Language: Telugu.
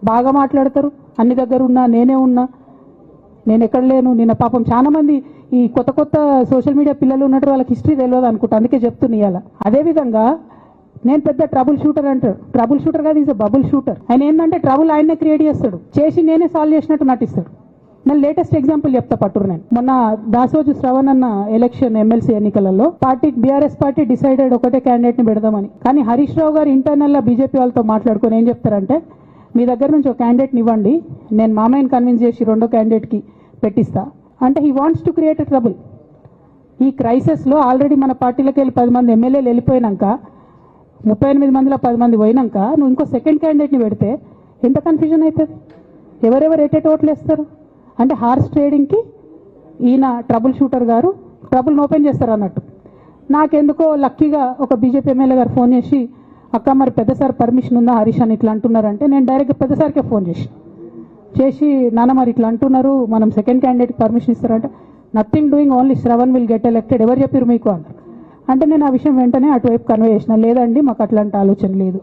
బాగా మాట్లాడతారు, అన్ని దగ్గర ఉన్నా, నేనే ఉన్నా, నేను ఎక్కడ లేను. నిన్న పాపం చాలా మంది ఈ కొత్త కొత్త సోషల్ మీడియా పిల్లలు ఉన్నట్టు వాళ్ళకి హిస్టరీ తెలియదు అనుకుంటా, అందుకే చెప్తున్నా ఇవాళ. అదేవిధంగా నేను పెద్ద ట్రబుల్ షూటర్ అంటారు. ట్రబుల్ షూటర్ కాదు, ఈజ్ బబుల్ షూటర్. ఆయన ఏంటంటే ట్రబుల్ ఆయనే క్రియేట్ చేస్తాడు, చేసి నేనే సాల్వ్ చేసినట్టు నటిస్తాడు. నేను లేటెస్ట్ ఎగ్జాంపుల్ చెప్తా పట్టురు. నేను మొన్న దాసోజు శ్రవణ్ అన్న ఎలక్షన్ ఎమ్మెల్సీ ఎన్నికలలో బీఆర్ఎస్ పార్టీ డిసైడెడ్ ఒకటే క్యాండిడేట్ ని పెడదామని. కానీ హరీష్ రావు గారు ఇంటర్నల్ గా బీజేపీ వాళ్ళతో మాట్లాడుకొని ఏం చెప్తారంటే, మీ దగ్గర నుంచి ఒక క్యాండిడేట్ని ఇవ్వండి, నేను మామయ్యని కన్విన్స్ చేసి రెండో క్యాండిడేట్కి పెట్టిస్తా అంటే he wants to create a trouble. ఈ క్రైసిస్లో ఆల్రెడీ మన పార్టీలోకి వెళ్ళి 10 మంది ఎమ్మెల్యేలు వెళ్ళిపోయినాక, 38 మందిలో 10 మంది పోయినాక నువ్వు ఇంకో సెకండ్ క్యాండిడేట్ని పెడితే ఎంత కన్ఫ్యూజన్ అవుతుంది? ఎవరెవరు ఎటెట్ ఓట్లు వేస్తారు? అంటే హార్స్ ట్రేడింగ్కి ఈయన ట్రబుల్ షూటర్ గారు ట్రబుల్ని ఓపెన్ చేస్తారు అన్నట్టు. నాకెందుకో లక్కీగా ఒక బీజేపీ ఎమ్మెల్యే గారు ఫోన్ చేసి, అక్క మరి పెద్దసారి పర్మిషన్ ఉందా హరీష్ అని ఇట్లా అంటున్నారంటే, నేను డైరెక్ట్గా పెద్దసారికే ఫోన్ చేసి నాన్న మరి ఇట్లా అంటున్నారు, మనం సెకండ్ క్యాండిడేట్కి పర్మిషన్ ఇస్తారంటే, nothing doing, only Shravan will get elected, ఎవరు చెప్పారు మీకు అన్నారు. అంటే నేను ఆ విషయం వెంటనే అటువైపు కన్వే చేసిన, లేదండి మాకు అట్లాంటి ఆలోచన లేదు.